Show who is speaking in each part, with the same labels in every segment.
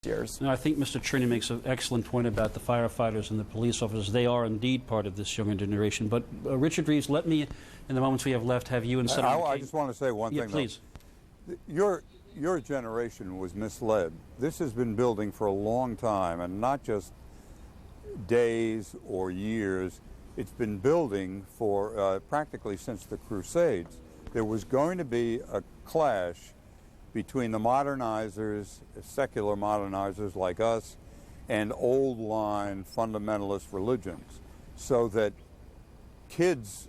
Speaker 1: years.
Speaker 2: No, I think Mr. Cherney makes an excellent point about the firefighters and the police officers. They are indeed part of this younger generation. But Richard Reeves, let me, in the moments we have left, have you and Senator McCain.
Speaker 3: I just want to say one thing,
Speaker 2: please.
Speaker 3: Though. Your generation was misled. This has been building for a long time, and not just days or years. It's been building for practically since the Crusades. There was going to be a clash between the modernizers, secular modernizers like us, and old-line fundamentalist religions, so that kids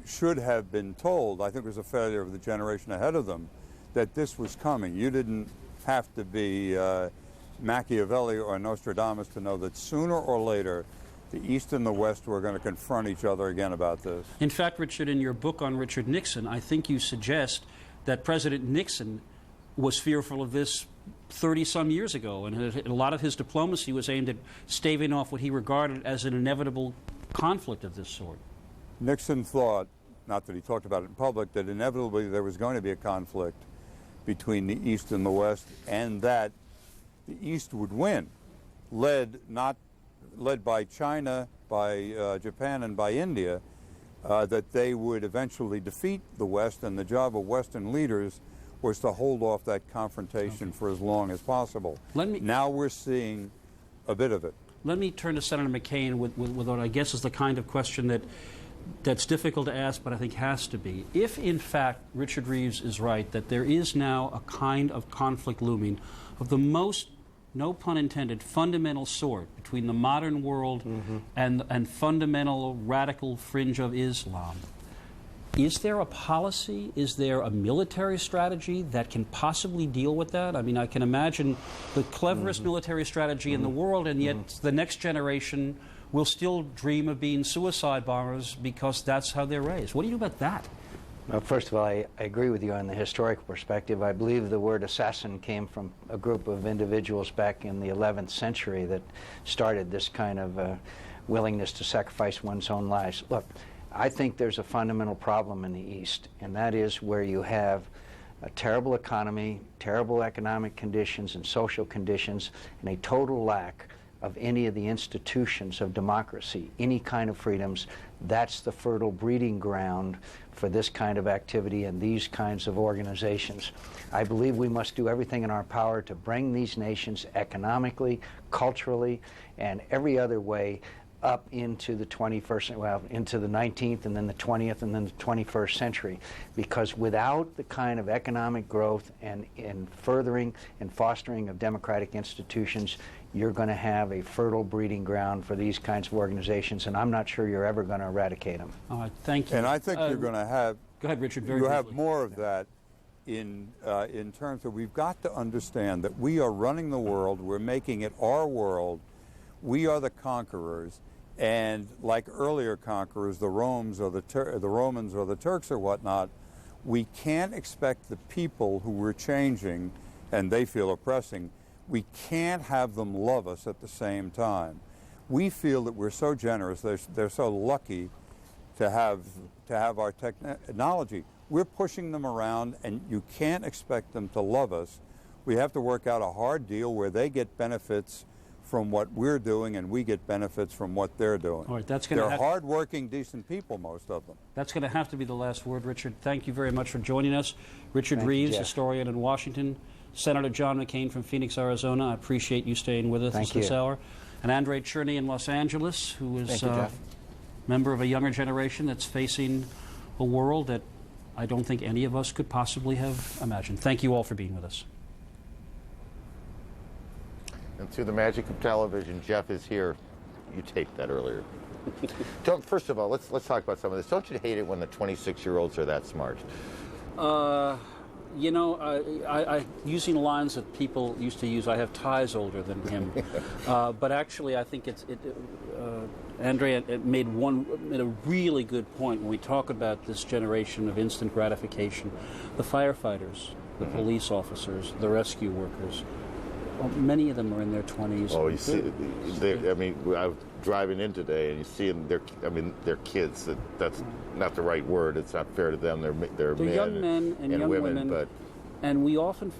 Speaker 3: should have been told, I think it was a failure of the generation ahead of them, that this was coming. You didn't have to be Machiavelli or Nostradamus to know that sooner or later the East and the West were going to confront each other again about this.
Speaker 2: In fact, Richard, in your book on Richard Nixon, I think you suggest that President Nixon was fearful of this 30-some years ago, and a lot of his diplomacy was aimed at staving off what he regarded as an inevitable conflict of this sort.
Speaker 3: Nixon thought, not that he talked about it in public, that inevitably there was going to be a conflict between the East and the West, and that the East would win, led by China, by Japan, and by India, that they would eventually defeat the West, and the job of Western leaders was to hold off that confrontation for as long as possible. Now we're seeing a bit of it.
Speaker 2: Let me turn to Senator McCain with what I guess is the kind of question that's difficult to ask, but I think has to be. If, in fact, Richard Reeves is right, that there is now a kind of conflict looming of the most, no pun intended, fundamental sort between the modern world and fundamental radical fringe of Islam, is there a policy, is there a military strategy that can possibly deal with that? I mean, I can imagine the cleverest military strategy in the world, and yet the next generation will still dream of being suicide bombers because that's how they're raised. What do you do about that?
Speaker 4: Well, first of all, I agree with you on the historical perspective. I believe the word assassin came from a group of individuals back in the 11th century that started this kind of willingness to sacrifice one's own lives. Look, I think there's a fundamental problem in the East, and that is where you have a terrible economy, terrible economic conditions and social conditions, and a total lack of any of the institutions of democracy, any kind of freedoms. That's the fertile breeding ground for this kind of activity and these kinds of organizations. I believe we must do everything in our power to bring these nations economically, culturally, and every other way up into the 21st, well, into the 19th and then the 20th and then the 21st century. Because without the kind of economic growth and furthering and fostering of democratic institutions, you're going to have a fertile breeding ground for these kinds of organizations, and I'm not sure you're ever going to eradicate them.
Speaker 2: All right, thank you.
Speaker 3: And I think you're going to have...
Speaker 2: Go ahead, Richard, very
Speaker 3: You
Speaker 2: briefly.
Speaker 3: have more of that in terms of we've got to understand that we are running the world, we're making it our world, we are the conquerors, and like earlier conquerors, the Romans or the Turks or whatnot, we can't expect the people who we're changing and they feel oppressing, we can't have them love us at the same time. We feel that we're so generous, they're so lucky to have our technology. We're pushing them around, and you can't expect them to love us. We have to work out a hard deal where they get benefits from what we're doing and we get benefits from what they're doing.
Speaker 2: All right,
Speaker 3: they're hard-working, decent people, most of them.
Speaker 2: That's going to have to be the last word, Richard. Thank you very much for joining us. Richard Reeves, historian in Washington. Senator John McCain from Phoenix, Arizona. I appreciate you staying with us this hour. And Andre Cherney in Los Angeles, who is a member of a younger generation that's facing a world that I don't think any of us could possibly have imagined. Thank you all for being with us.
Speaker 5: And through the magic of television, Jeff is here. You taped that earlier. First of all, let's talk about some of this. Don't you hate it when the 26-year-olds are that smart?
Speaker 2: You know, I using lines that people used to use, I have ties older than him. But actually, I think Andrea made a really good point when we talk about this generation of instant gratification. The firefighters, the police officers, the rescue workers, well, many of them are in their 20s.
Speaker 5: Oh, you see, I mean, I was driving in today, and you see them. They're kids. That's not the right word. It's not fair to them. They're men
Speaker 2: young men and young
Speaker 5: women, but
Speaker 2: And we often,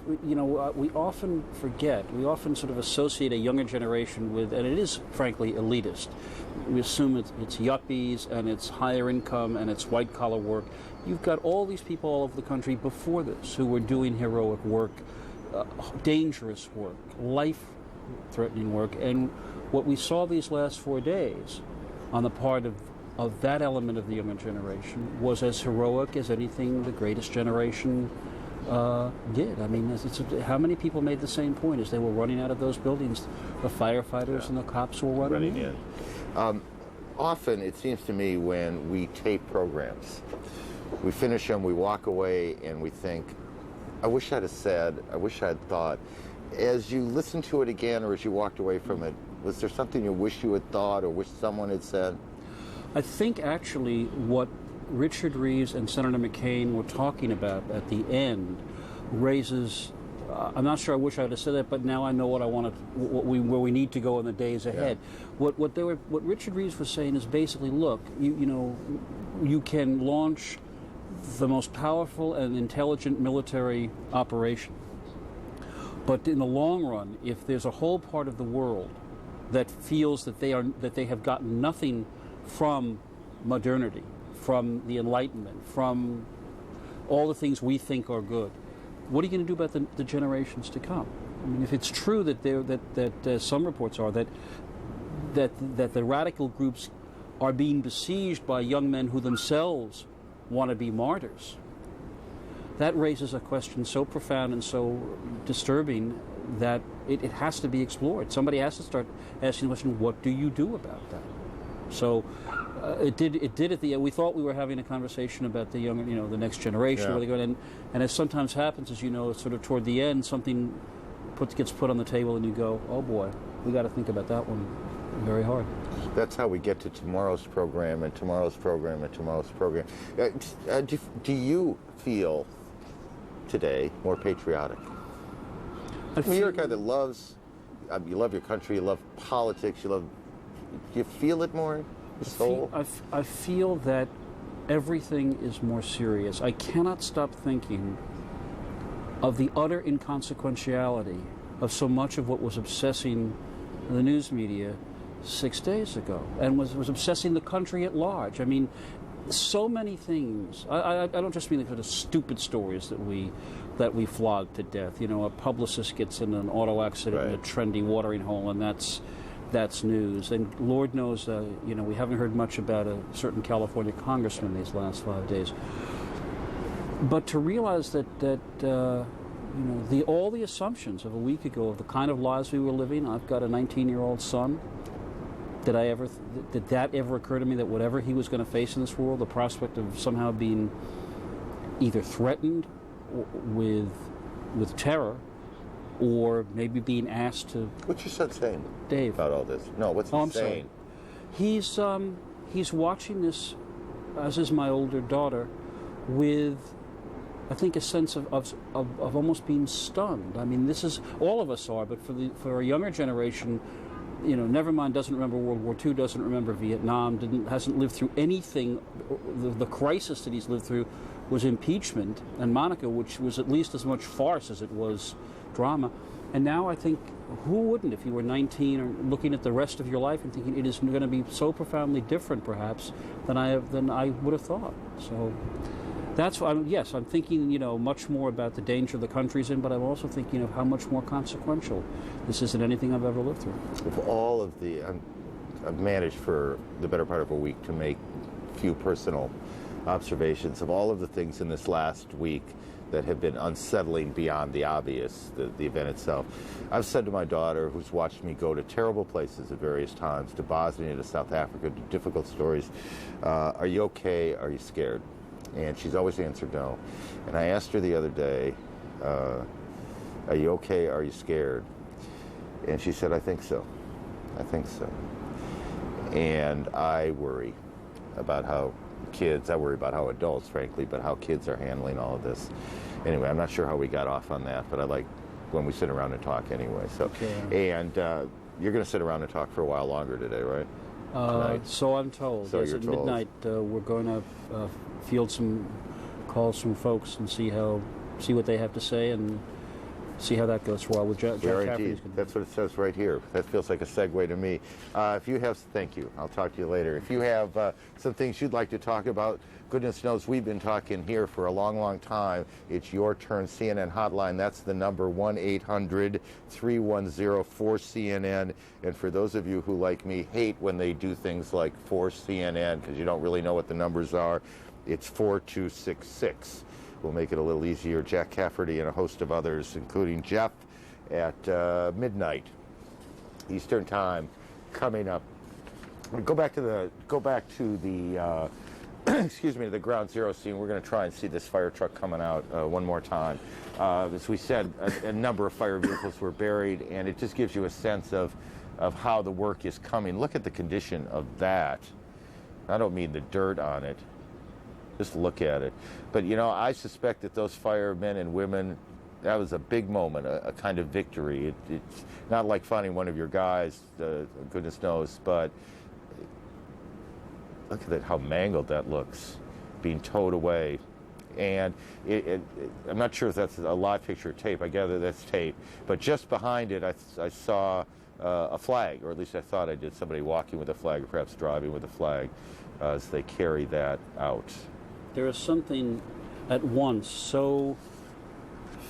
Speaker 2: we often forget, we often sort of associate a younger generation with, and it is frankly elitist. We assume it's yuppies and it's higher income and it's white collar work. You've got all these people all over the country before this who were doing heroic work, dangerous work, life-threatening work. And what we saw these last 4 days on the part of that element of the younger generation was as heroic as anything the greatest generation did. I mean, how many people made the same point as they were running out of those buildings? The firefighters and the cops were running in.
Speaker 5: Often, it seems to me, when we tape programs, we finish them, we walk away, and we think, I wish I'd have said, I wish I'd thought. As you listened to it again, or as you walked away from it, was there something you wish you had thought or wish someone had said?
Speaker 2: I think actually what Richard Reeves and Senator McCain were talking about at the end raises, I'm not sure I wish I would have said that, but now I know what I want to, where we need to go in the days ahead. Yeah. What Richard Reeves was saying is basically, look, you can launch the most powerful and intelligent military operation, but in the long run, if there's a whole part of the world that feels that they have gotten nothing from modernity, from the Enlightenment, from all the things we think are good, what are you going to do about the generations to come? I mean, if it's true that some reports are that the radical groups are being besieged by young men who themselves want to be martyrs, that raises a question so profound and so disturbing that it has to be explored. Somebody has to start asking the question, what do you do about that? So it did at the end. We thought we were having a conversation about the younger, the next generation, where they go, and as sometimes happens, as you know, sort of toward the end, something gets put on the table, and you go, oh boy, we got to think about that one very hard.
Speaker 5: That's how we get to tomorrow's program and tomorrow's program and tomorrow's program. Do you feel today more patriotic? You're a guy that loves, you love your country, you love politics, do you feel it more?
Speaker 2: I feel that everything is more serious. I cannot stop thinking of the utter inconsequentiality of so much of what was obsessing the news media 6 days ago, and was obsessing the country at large. I mean, so many things. I don't just mean the kind of stupid stories that we flog to death. A publicist gets in an auto accident in a trendy watering hole, and that's news. And Lord knows, we haven't heard much about a certain California congressman these last 5 days. But to realize that all the assumptions of a week ago of the kind of lives we were living. I've got a 19-year-old son. Did that ever occur to me that whatever he was going to face in this world, the prospect of somehow being either threatened with terror, or maybe being asked to...
Speaker 5: What's your son saying,
Speaker 2: Dave,
Speaker 5: about all this? No, what's he saying?
Speaker 2: He's watching this, as is my older daughter, with, I think, a sense of almost being stunned. I mean, this is, all of us are, but for a younger generation, never mind doesn't remember World War II, doesn't remember Vietnam, hasn't lived through anything. The crisis that he's lived through was impeachment and Monica, which was at least as much farce as it was drama. And now I think, who wouldn't, if you were 19 or looking at the rest of your life and thinking it is going to be so profoundly different, perhaps, than I would have thought. So that's why, yes, I'm thinking, much more about the danger the country's in, but I'm also thinking of how much more consequential this isn't anything I've ever lived through.
Speaker 5: Of all of the, I've managed for the better part of a week to make few personal observations of all of the things in this last week that have been unsettling beyond the obvious, the event itself. I've said to my daughter, who's watched me go to terrible places at various times, to Bosnia, to South Africa, to difficult stories, are you okay? Are you scared? And she's always answered no. And I asked her the other day, are you okay? Are you scared? And she said, I think so. I think so. And I worry about how kids, I worry about how adults, frankly, but how kids are handling all of this. Anyway, I'm not sure how we got off on that, but I like when we sit around and talk anyway. So, okay. And you're going to sit around and talk for a while longer today, right?
Speaker 2: So I'm told.
Speaker 5: So
Speaker 2: yes,
Speaker 5: you're
Speaker 2: at
Speaker 5: told.
Speaker 2: Midnight, we're going to field some calls from folks and see how see what they have to say and see how that goes for a while with Jack
Speaker 5: Guaranteed.
Speaker 2: Cafferty's.
Speaker 5: That's what it says right here. That feels like a segue to me. If you have, thank you. I'll talk to you later. If you have some things you'd like to talk about, goodness knows we've been talking here for a long, long time. It's your turn. CNN hotline. That's the number 1-800-310-4CNN. And for those of you who, like me, hate when they do things like for CNN because you don't really know what the numbers are, it's 4266. We'll make it a little easier. Jack Cafferty and a host of others, including Jeff, at midnight Eastern Time, coming up. Go back to the excuse me, the ground zero scene. We're going to try and see this fire truck coming out one more time. As we said, a number of fire vehicles were buried, and it just gives you a sense of how the work is coming. Look at the condition of that. I don't mean the dirt on it. Just look at it. But, you know, I suspect that those firemen and women, that was a big moment, a kind of victory. It's not like finding one of your guys, goodness knows, but look at it, how mangled that looks, being towed away. And I'm not sure if that's a live picture or tape. I gather that's tape. But just behind it, I saw a flag, or at least I thought I did, somebody walking with a flag, or perhaps driving with a flag, as they carry that out.
Speaker 2: There is something at once so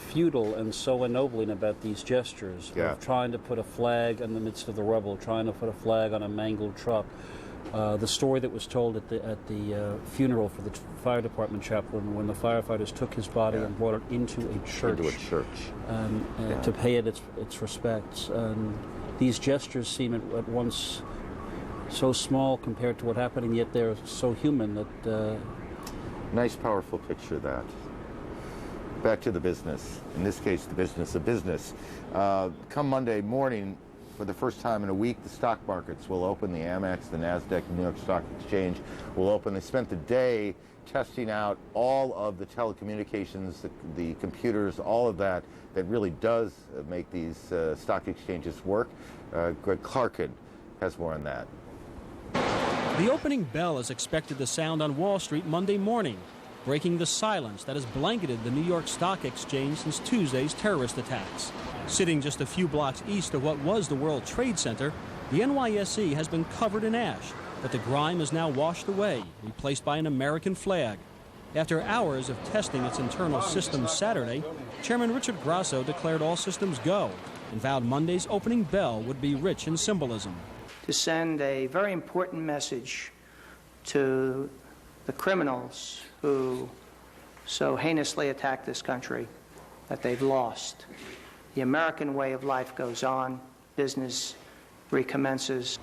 Speaker 2: futile and so ennobling about these gestures of trying to put a flag in the midst of the rubble, trying to put a flag on a mangled truck. The story that was told at the funeral for the fire department chaplain when the firefighters took his body and brought it into a church. To pay it its respects. These gestures seem at once so small compared to what happened, and yet they're so human that...
Speaker 5: Nice, powerful picture, that. Back to the business. In this case, the business of business. Come Monday morning, for the first time in a week, the stock markets will open. The Amex, the NASDAQ, the New York Stock Exchange will open. They spent the day testing out all of the telecommunications, the computers, all of that really does make these stock exchanges work. Greg Clarkin has more on that.
Speaker 1: The opening bell is expected to sound on Wall Street Monday morning, breaking the silence that has blanketed the New York Stock Exchange since Tuesday's terrorist attacks. Sitting just a few blocks east of what was the World Trade Center, the NYSE has been covered in ash, but the grime is now washed away, replaced by an American flag. After hours of testing its internal systems Saturday, Chairman Richard Grasso declared all systems go and vowed Monday's opening bell would be rich in symbolism.
Speaker 6: To send a very important message to the criminals who so heinously attacked this country, that they've lost. The American way of life goes on, business recommences.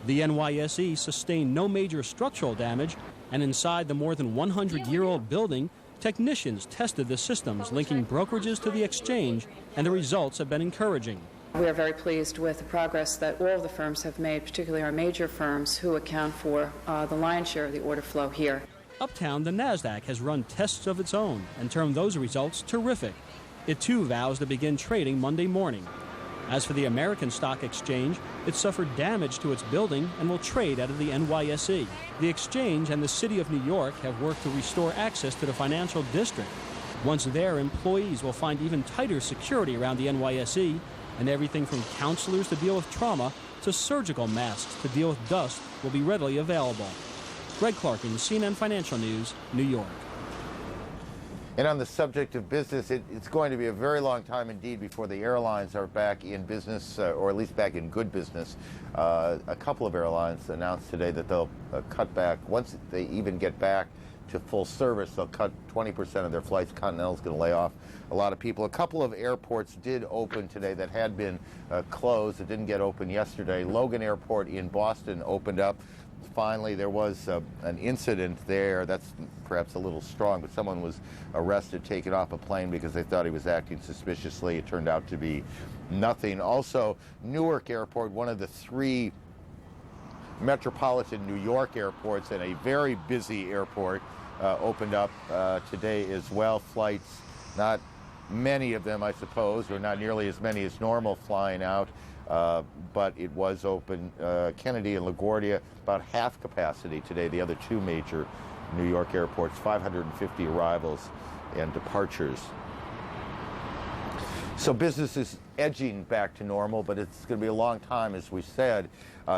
Speaker 1: The NYSE sustained no major structural damage, and inside the more than 100-year-old building, technicians tested the systems linking brokerages to the exchange, and the results have been encouraging.
Speaker 7: We are very pleased with the progress that all of the firms have made, particularly our major firms who account for the lion's share of the order flow here.
Speaker 1: Uptown, the NASDAQ has run tests of its own and termed those results terrific. It too vows to begin trading Monday morning. As for the American Stock Exchange, it suffered damage to its building and will trade out of the NYSE. The exchange and the city of New York have worked to restore access to the financial district. Once there, employees will find even tighter security around the NYSE, and everything from counselors to deal with trauma to surgical masks to deal with dust will be readily available. Greg Clarkin, CNN Financial News, New York.
Speaker 5: And on the subject of business, it's going to be a very long time indeed before the airlines are back in business, or at least back in good business. A couple of airlines announced today that they'll cut back, once they even get back to full service, they'll cut 20% of their flights. Continental's going to lay off a lot of people. A couple of airports did open today that had been closed. It didn't get open yesterday. Logan Airport in Boston opened up. Finally, there was an incident there. That's perhaps a little strong, but someone was arrested, taken off a plane because they thought he was acting suspiciously. It turned out to be nothing. Also, Newark Airport, one of the three metropolitan New York airports and a very busy airport, opened up today as well. Flights, not many of them, I suppose, or not nearly as many as normal flying out. But it was open. Kennedy and LaGuardia, about half capacity today. The other two major New York airports, 550 arrivals and departures So business is edging back to normal, but it's going to be a long time, as we said.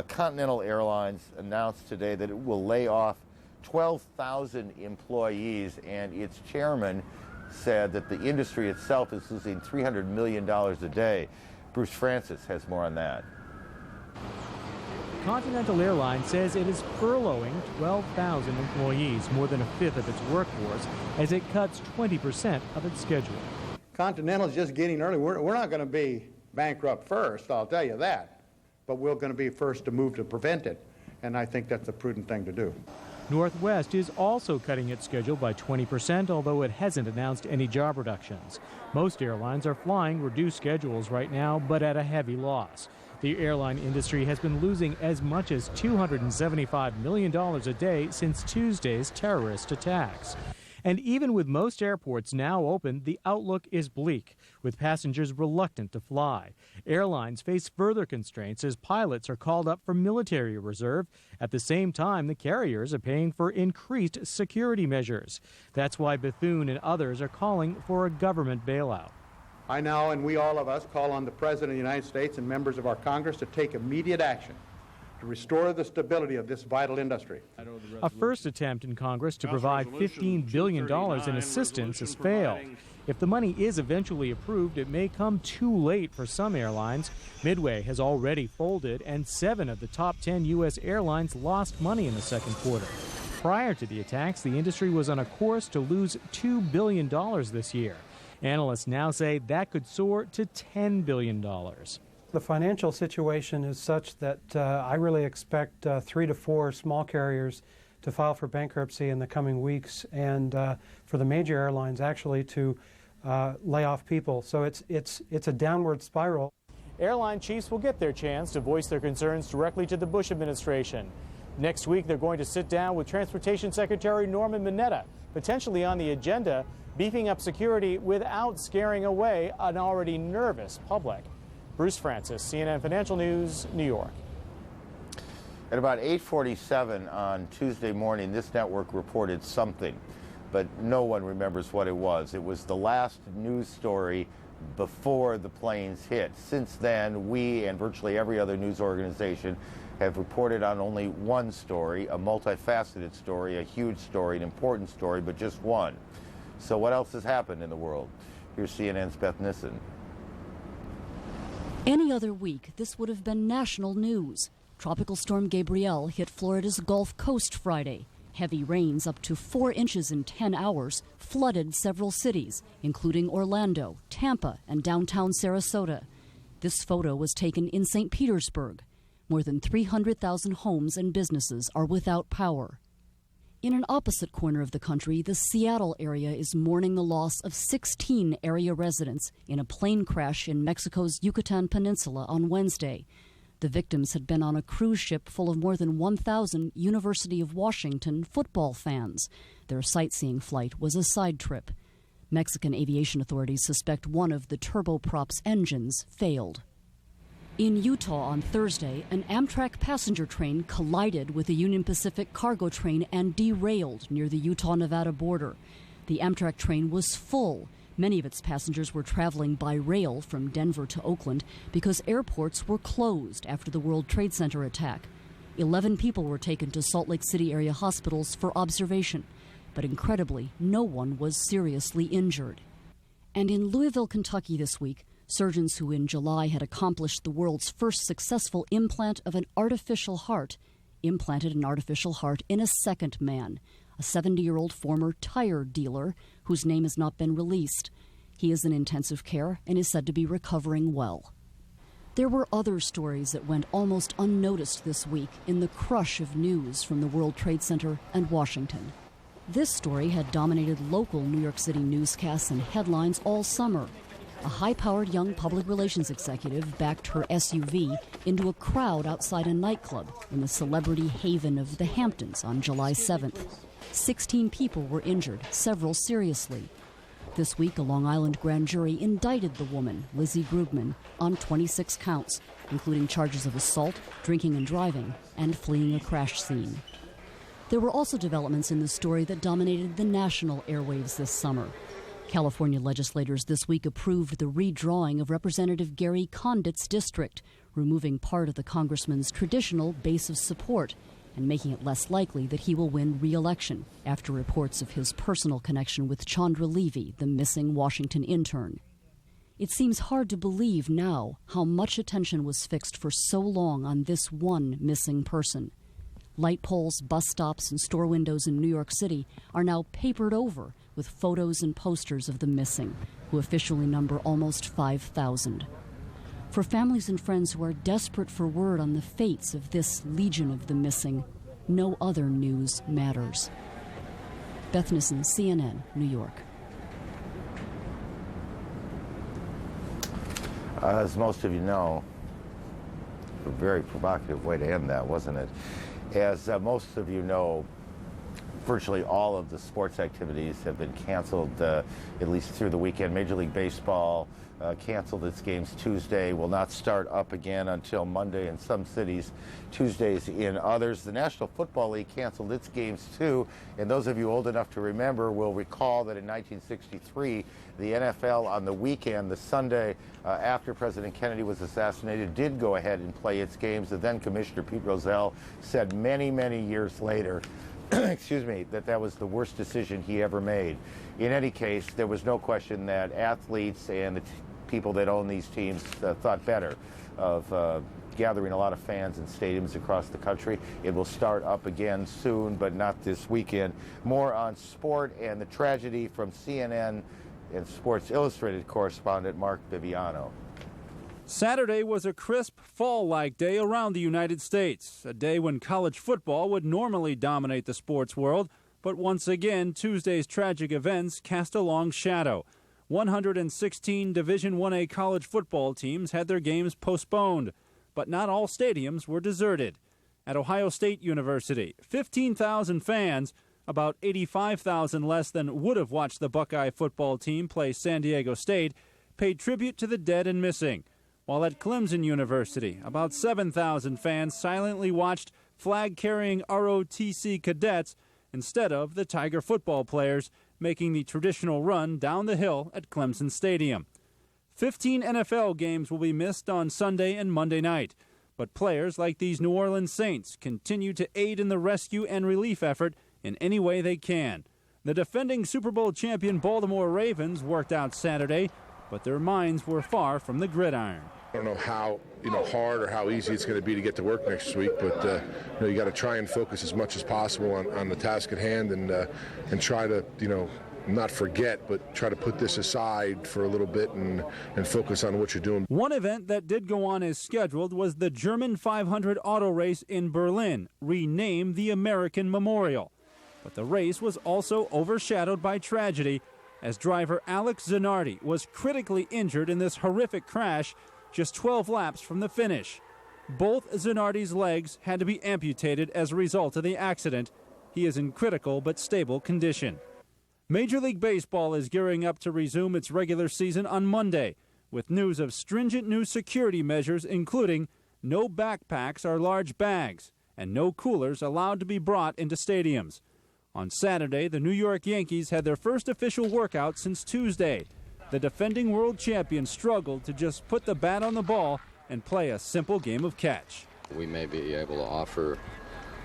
Speaker 5: Continental Airlines announced today that it will lay off 12,000 employees, and its chairman said that the industry itself is losing $300 million a day. Bruce Francis has more on that.
Speaker 8: Continental Airlines says it is furloughing 12,000 employees, more than a fifth of its workforce, as it cuts 20% of its schedule.
Speaker 9: Continental's just getting early. We're not going to be bankrupt first, I'll tell you that. But we're going to be first to move to prevent it, and I think that's a prudent thing to do.
Speaker 8: Northwest is also cutting its schedule by 20%, although it hasn't announced any job reductions. Most airlines are flying reduced schedules right now, but at a heavy loss. The airline industry has been losing as much as $275 million a day since Tuesday's terrorist attacks. And even with most airports now open, the outlook is bleak, with passengers reluctant to fly. Airlines face further constraints as pilots are called up for military reserve. At the same time, the carriers are paying for increased security measures. That's why Bethune and others are calling for a government bailout.
Speaker 9: I now, and we all of us, call on the President of the United States and members of our Congress to take immediate action to restore the stability of this vital industry.
Speaker 8: A first attempt in Congress to provide $15 billion in assistance has failed. If the money is eventually approved, it may come too late for some airlines. Midway has already folded, and 7 of the top 10 U.S. airlines lost money in the second quarter. Prior to the attacks, the industry was on a course to lose $2 billion this year. Analysts now say that could soar to $10 billion.
Speaker 10: The financial situation is such that I really expect 3 to 4 small carriers to file for bankruptcy in the coming weeks, and for the major airlines actually to lay off people. So it's a downward spiral.
Speaker 8: Airline chiefs will get their chance to voice their concerns directly to the Bush administration. Next week, they're going to sit down with Transportation Secretary Norman Mineta, potentially on the agenda, beefing up security without scaring away an already nervous public. Bruce Francis, CNN Financial News, New York.
Speaker 5: At about 8:47 on Tuesday morning, this network reported something, but no one remembers what it was. It was the last news story before the planes hit. Since then, we and virtually every other news organization have reported on only one story, a multifaceted story, a huge story, an important story, but just one. So what else has happened in the world? Here's CNN's Beth Nissen.
Speaker 11: Any other week, this would have been national news. Tropical storm Gabrielle hit Florida's Gulf Coast Friday. Heavy rains up to 4 inches in 10 hours flooded several cities, including Orlando, Tampa, and downtown Sarasota. This photo was taken in St. Petersburg. More than 300,000 homes and businesses are without power. In an opposite corner of the country, the Seattle area is mourning the loss of 16 area residents in a plane crash in Mexico's Yucatan Peninsula on Wednesday. The victims had been on a cruise ship full of more than 1,000 University of Washington football fans. Their sightseeing flight was a side trip. Mexican aviation authorities suspect one of the turboprop's engines failed. In Utah on Thursday, an Amtrak passenger train collided with a Union Pacific cargo train and derailed near the Utah-Nevada border. The Amtrak train was full. Many of its passengers were traveling by rail from Denver to Oakland because airports were closed after the World Trade Center attack. 11 people were taken to Salt Lake City area hospitals for observation, but incredibly, no one was seriously injured. And in Louisville, Kentucky this week, surgeons who in July had accomplished the world's first successful implant of an artificial heart implanted an artificial heart in a second man, a 70-year-old former tire dealer whose name has not been released. He is in intensive care and is said to be recovering well. There were other stories that went almost unnoticed this week in the crush of news from the World Trade Center and Washington. This story had dominated local New York City newscasts and headlines all summer. A high-powered young public relations executive backed her SUV into a crowd outside a nightclub in the celebrity haven of the Hamptons on July 7th. 16 people were injured, several seriously. This week, a Long Island grand jury indicted the woman, Lizzie Grubman, on 26 counts, including charges of assault, drinking and driving, and fleeing a crash scene. There were also developments in the story that dominated the national airwaves this summer. California legislators this week approved the redrawing of Representative Gary Condit's district, removing part of the congressman's traditional base of support and making it less likely that he will win re-election after reports of his personal connection with Chandra Levy, the missing Washington intern. It seems hard to believe now how much attention was fixed for so long on this one missing person. Light poles, bus stops, and store windows in New York City are now papered over with photos and posters of the missing, who officially number almost 5,000. For families and friends who are desperate for word on the fates of this legion of the missing, no other news matters. Beth Nissen, CNN, New York.
Speaker 5: As most of you know, a very provocative way to end that, wasn't it? As most of you know, virtually all of the sports activities have been canceled, at least through the weekend. Major League Baseball canceled its games Tuesday, will not start up again until Monday in some cities, Tuesdays in others. The National Football League canceled its games too, and those of you old enough to remember will recall that in 1963, the NFL on the weekend, the Sunday after President Kennedy was assassinated, did go ahead and play its games. The then Commissioner Pete Rozelle said many, many years later excuse me, that was the worst decision he ever made. In any case, there was no question that athletes and the people that own these teams thought better of gathering a lot of fans in stadiums across the country. It will start up again soon, but not this weekend. More on sport and the tragedy from CNN and Sports Illustrated correspondent Mark Viviano.
Speaker 12: Saturday was a crisp, fall-like day around the United States, a day when college football would normally dominate the sports world, but once again, Tuesday's tragic events cast a long shadow. 116 Division I-A college football teams had their games postponed, but not all stadiums were deserted. At Ohio State University, 15,000 fans, about 85,000 less than would have watched the Buckeye football team play San Diego State, paid tribute to the dead and missing. While at Clemson University, about 7,000 fans silently watched flag-carrying ROTC cadets instead of the Tiger football players making the traditional run down the hill at Clemson Stadium. 15 NFL games will be missed on Sunday and Monday night, but players like these New Orleans Saints continue to aid in the rescue and relief effort in any way they can. The defending Super Bowl champion Baltimore Ravens worked out Saturday, but their minds were far from the gridiron.
Speaker 13: I don't know how hard or how easy it's going to be to get to work next week, but you got to try and focus as much as possible on the task at hand and try to not forget, but try to put this aside for a little bit and focus on what you're doing.
Speaker 12: One event that did go on as scheduled was the German 500 auto race in Berlin, renamed the American Memorial. But the race was also overshadowed by tragedy as driver Alex Zanardi was critically injured in this horrific crash just 12 laps from the finish. Both Zanardi's legs had to be amputated as a result of the accident. He is in critical but stable condition. Major League Baseball is gearing up to resume its regular season on Monday, with news of stringent new security measures including no backpacks or large bags and no coolers allowed to be brought into stadiums. On Saturday, the New York Yankees had their first official workout since Tuesday. The defending world champions struggled to just put the bat on the ball and play a simple game of catch.
Speaker 14: We may be able to offer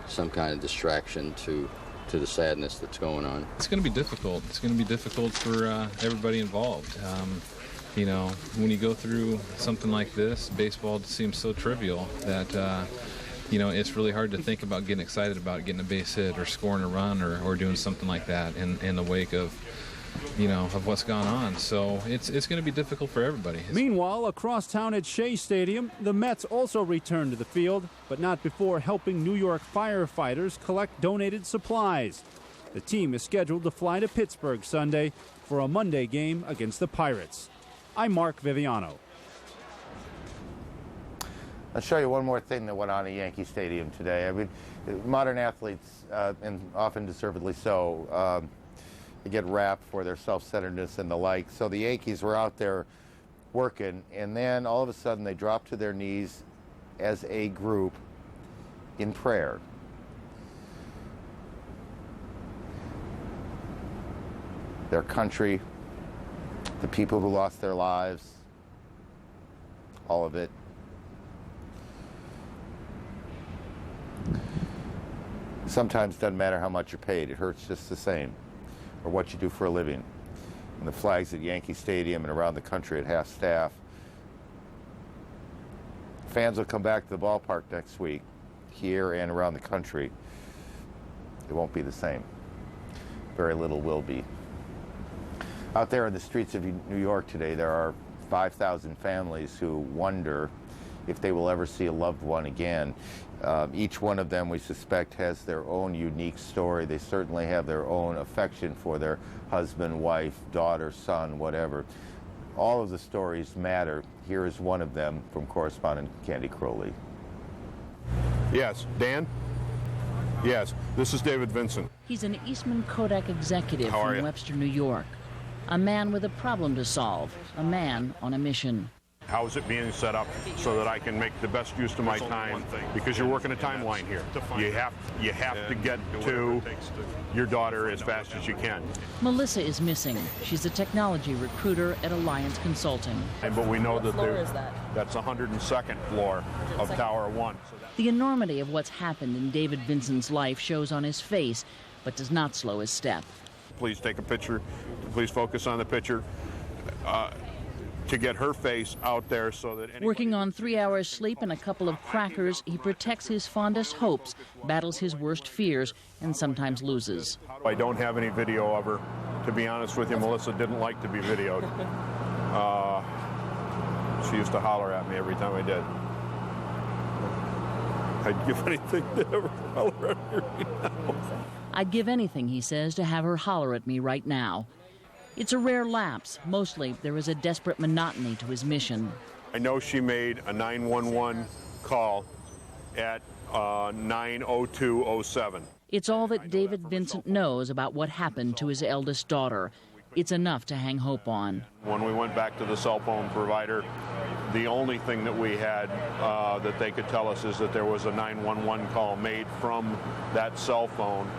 Speaker 14: some kind of distraction to the sadness that's going on.
Speaker 15: It's going to be difficult. It's going to be difficult for everybody involved. When you go through something like this, baseball seems so trivial that it's really hard to think about getting excited about getting a base hit or scoring a run or doing something like that in the wake of what's gone on. So it's going to be difficult for everybody.
Speaker 12: Meanwhile, across town at Shea Stadium, the Mets also returned to the field, but not before helping New York firefighters collect donated supplies. The team is scheduled to fly to Pittsburgh Sunday for a Monday game against the Pirates. I'm Mark Viviano.
Speaker 5: I'll show you one more thing that went on at Yankee Stadium today. I mean, modern athletes, and often deservedly so, they get wrapped for their self-centeredness and the like. So the Yankees were out there working, and then all of a sudden they dropped to their knees as a group in prayer. Their country, the people who lost their lives, all of it. Sometimes it doesn't matter how much you're paid, it hurts just the same, or what you do for a living. And the flags at Yankee Stadium and around the country at half-staff. Fans will come back to the ballpark next week, here and around the country. It won't be the same. Very little will be. Out there in the streets of New York today, there are 5,000 families who wonder if they will ever see a loved one again. Each one of them, we suspect, has their own unique story. They certainly have their own affection for their husband, wife, daughter, son, whatever. All of the stories matter. Here is one of them from correspondent Candy Crowley.
Speaker 16: Yes, Dan? Yes, this is David Vincent.
Speaker 17: He's an Eastman Kodak executive from Webster, New York. A man with a problem to solve, a man on a mission.
Speaker 16: How is it being set up so that I can make the best use of my time? Because you're working a timeline here. You have to get to your daughter as fast as you can.
Speaker 17: Melissa is missing. She's a technology recruiter at Alliance Consulting.
Speaker 16: But we know that that's 102nd floor of Tower 1.
Speaker 17: The enormity of what's happened in David Vincent's life shows on his face, but does not slow his step.
Speaker 16: Please take a picture. Please focus on the picture. To get her face out there so that
Speaker 17: working on 3 hours sleep and a couple of crackers, he protects his fondest hopes, battles his worst fears, and sometimes loses.
Speaker 16: I don't have any video of her. To be honest with you, Melissa didn't like to be videoed. She used to holler at me every time I did. I'd give anything to have her holler at me right now.
Speaker 17: I'd give anything, he says, to have her holler at me right now. It's a rare lapse. Mostly, there is a desperate monotony to his mission.
Speaker 16: I know she made a 911 call at 9:02:07.
Speaker 17: It's all that David Vincent knows about what happened to his eldest daughter. It's enough to hang hope on.
Speaker 16: When we went back to the cell phone provider, the only thing that we had that they could tell us is that there was a 911 call made from that cell phone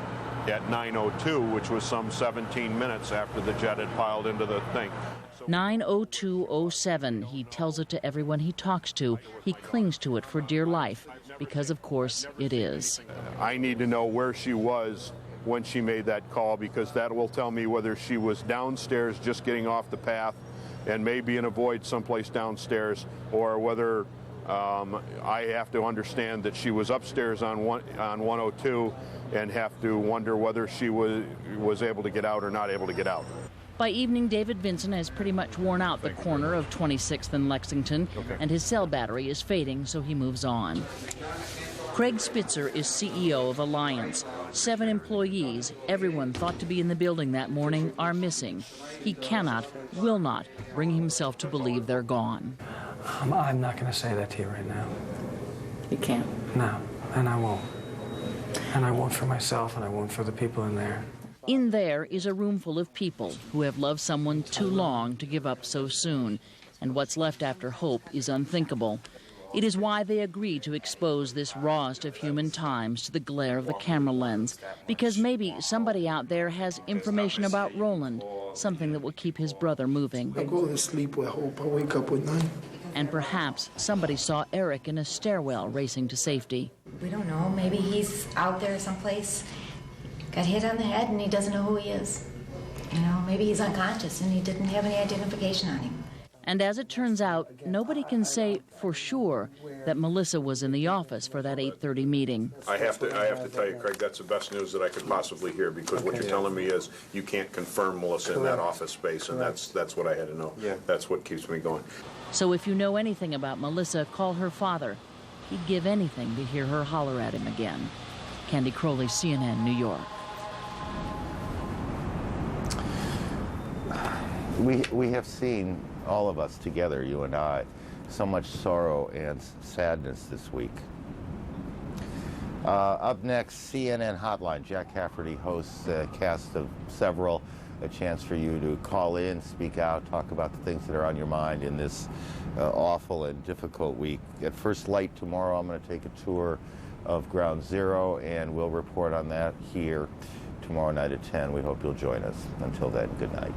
Speaker 16: at 9:02, which was some 17 minutes after the jet had piled into the thing.
Speaker 17: 9:02:07. He tells it to everyone he talks to. He clings to it for dear life, because of course it is.
Speaker 16: I need to know where she was when she made that call, because that will tell me whether she was downstairs just getting off the path and maybe in a void someplace downstairs, or whether I have to understand that she was upstairs on 102 and have to wonder whether she was able to get out or not able to get out.
Speaker 17: By evening, David Vincent has pretty much worn out the corner of 26th and Lexington, and his cell battery is fading, so he moves on. Craig Spitzer is CEO of Alliance. 7 employees, everyone thought to be in the building that morning, are missing. He cannot, will not, bring himself to believe they're gone.
Speaker 18: I'm not going to say that to you right now.
Speaker 17: You can't?
Speaker 18: No, and I won't. And I won't for myself, and I won't for the people in there.
Speaker 17: In there is a room full of people who have loved someone too long to give up so soon, and what's left after hope is unthinkable. It is why they agreed to expose this rawest of human times to the glare of the camera lens, because maybe somebody out there has information about Roland, something that will keep his brother moving.
Speaker 19: I go to sleep with hope, I wake up with none.
Speaker 17: And perhaps somebody saw Eric in a stairwell racing to safety.
Speaker 20: We don't know. Maybe he's out there someplace, got hit on the head, and he doesn't know who he is. You know, maybe he's unconscious and he didn't have any identification on him.
Speaker 17: And as it turns out, nobody can say for sure that Melissa was in the office for that 8:30 meeting.
Speaker 16: I have to tell you, Craig, that's the best news that I could possibly hear, because what you're telling me is you can't confirm Melissa in that office space, and that's what I had to know. Yeah. That's what keeps me going.
Speaker 17: So if you know anything about Melissa, call her father. He'd give anything to hear her holler at him again. Candy Crowley, CNN, New York.
Speaker 5: We have seen, all of us together, you and I, so much sorrow and sadness this week. Up next, CNN Hotline. Jack Cafferty hosts a cast of several, a chance for you to call in, speak out, talk about the things that are on your mind in this awful and difficult week. At first light tomorrow, I'm going to take a tour of Ground Zero, and we'll report on that here tomorrow night at 10. We hope you'll join us. Until then, good night.